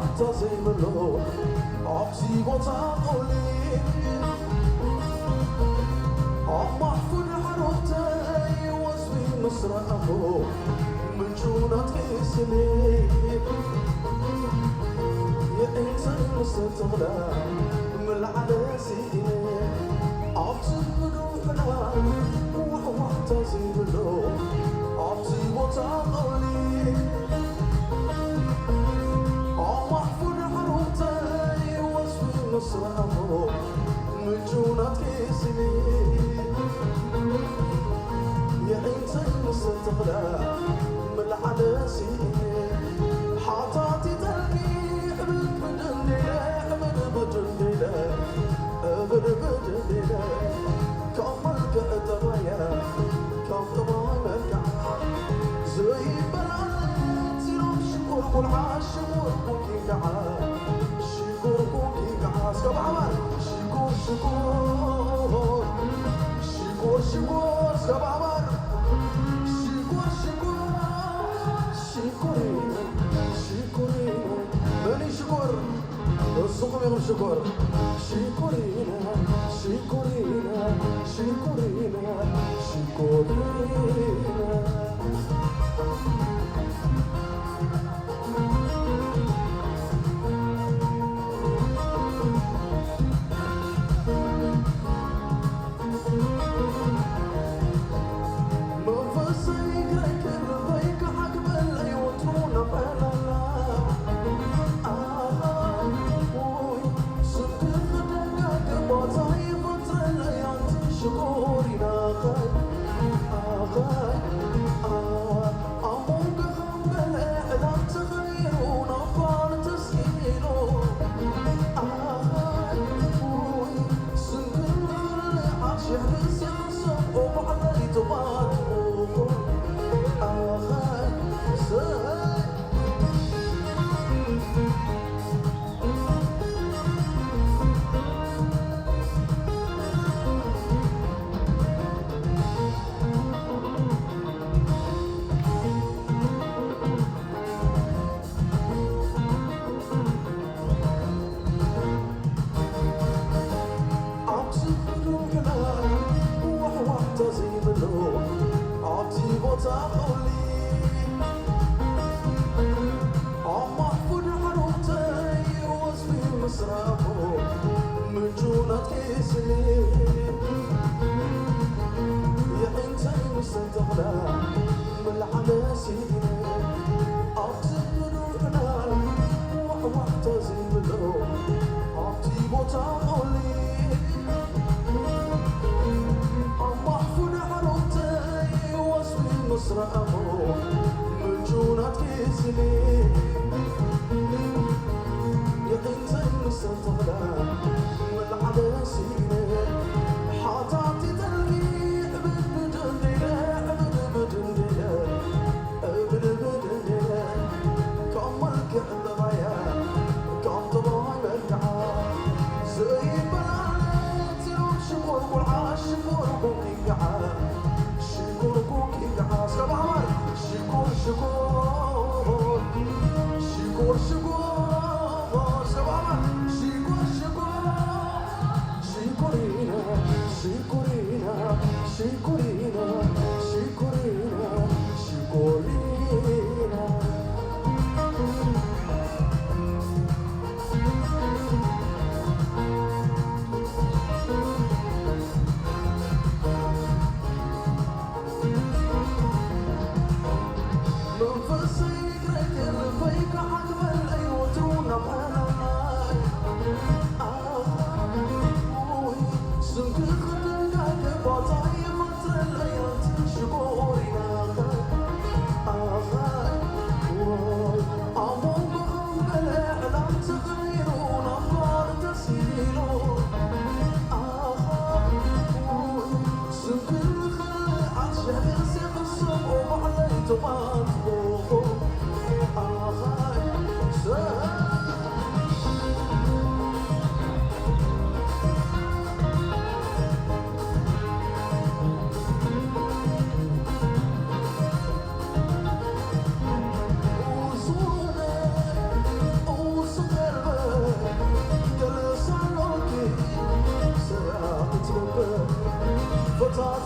وحتى زي منو عبسي وتعقلي محفوظ حروتي واسمي مسرحه من جونة تقيسني يا إنسان مستغلى من العدسي عبسي بروحنا وحتى زي منو عبسي وتعقلي محفوظ حروتي واسمي مسرحه من جونة تقيسني يا إنسان مستغلى من العدسي حاطاتي تلقي بدليلة كم القدرية كم ضمانك زي بلد يوم شكور والعاشم وكي قعد شكور وكي قعد سكب عمل شكور شكور شكور شكور سكب عمل شكور شكور شكورين شكورين ماني شكور الصوم يوم شكور شكورين شكورين شكورين شكورين من جونة كيسني يا إنسان مستغلى من العدسي أعطي روحنا واعتزي منه أعطي وتعقلي محفوظ حروتي واسمي مسرحه من جونة كيسني يا إنسان مستغلى من العدسي حاطاتي تلقي بدليلة كم القدرية كم ضمانك زي بلد يوم شكور والعاشم وكي قعد شكور وكي قعد سكب عمل شكور شكور شكور شكور شكور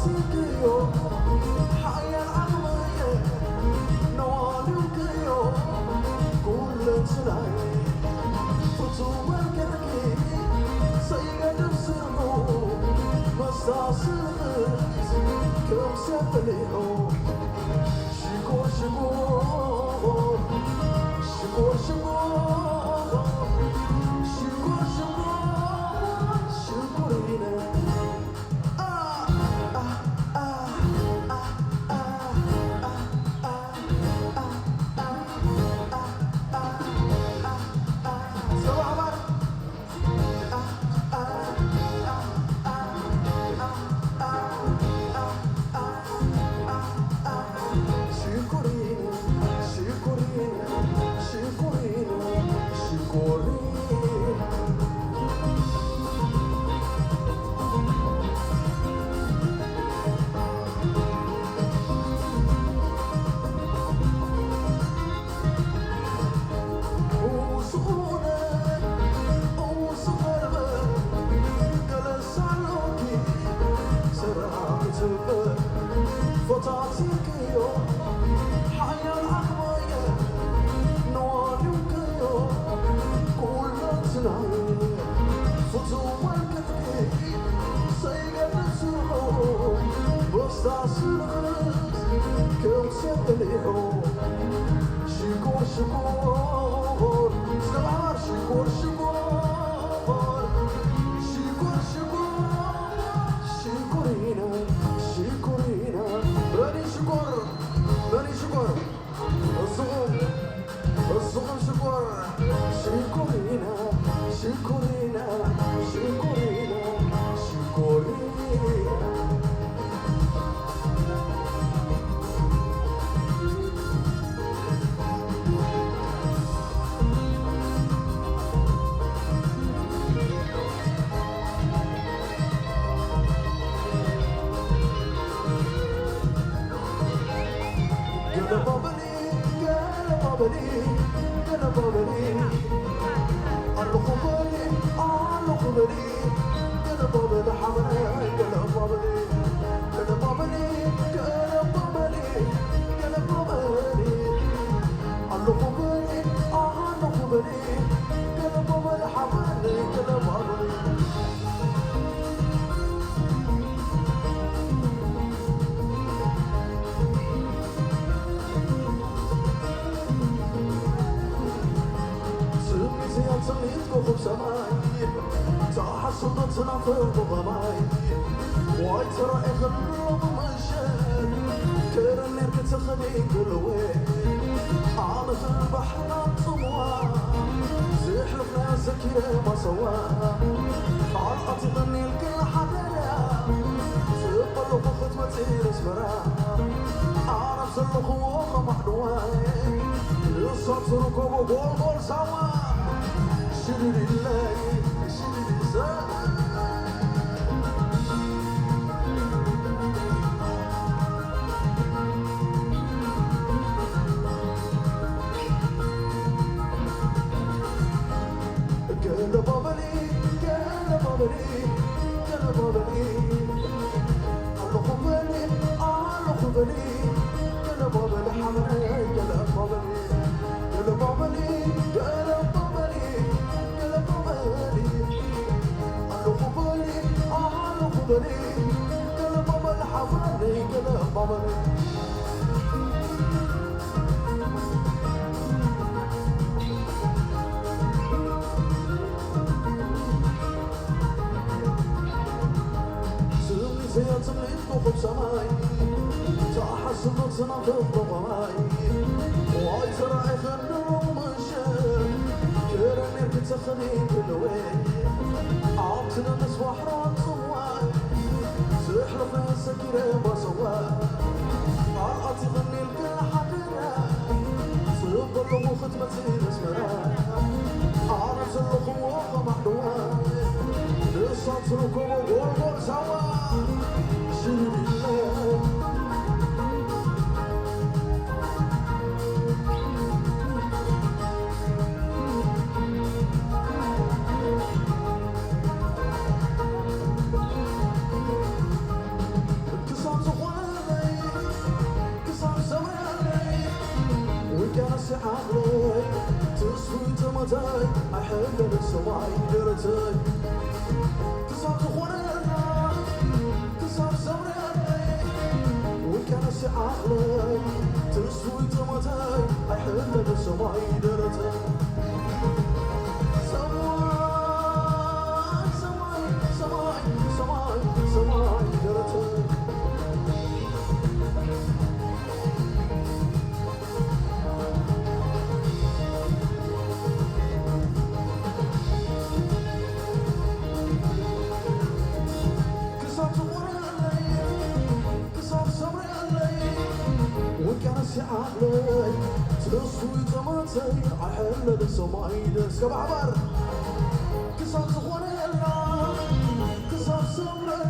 فطاتي حيا العمية نوالي وكيو كل تلاقي فتوما الكركي سيقى نفسه مصاص الغيث كم سبليحو شكور شكور شكور شكور شكور شكور شكورينا شكور شكور سمعار شكور شكور شكور شكور شكورينا شكورينا راني شكور راني شكور الصغم الصغم شكور شكورينا شكورينا شكورينا شكورينا صنع فوق ضماي واي ترى اغلب مشان كرن يركت خليك الوين عالف البحر طوى زحلف ناسك ما سوا عالقتي ظني الكل حدايا تقلو بخدمتي اسمرا عارف زلخ وخ محدواي الصوت ركوب وبول سوا شرير الله شرير زاد تمتاي أحل السماء درتي كسر خورنا كسر زمري وكان سعالي تسوي تمتاي أحل السماء درتي سماي درتي علي تسوي تماتي أحل السماء درس كبعبر كسر زغونينا كسر سمري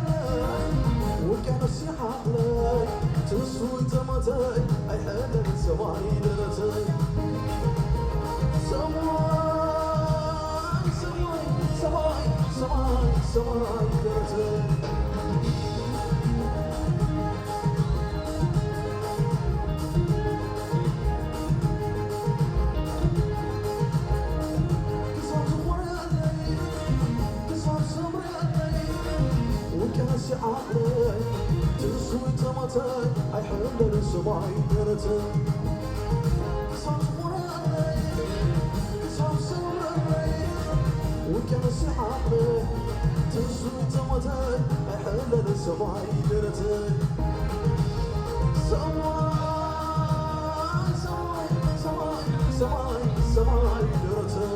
وكان السيح علي تسوي تماتي أحل السماء درسي سماي درسي علي تسوي تمتاي أحل السماء درتي كسر زغوني كسر سمري وكان سحابي تسوي تمتاي أحل السماء درتي سماي درتي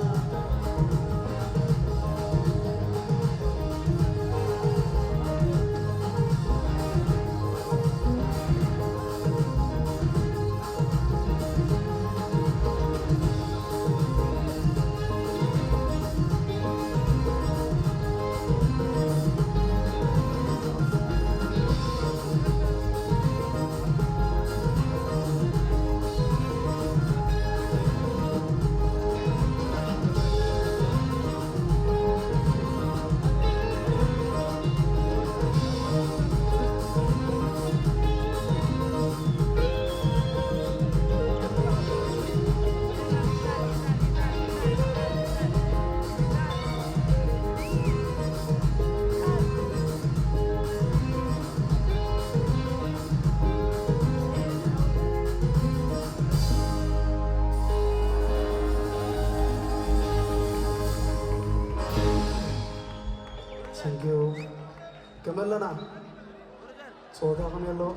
Thank you. كمل لنا. صوتكم يلا.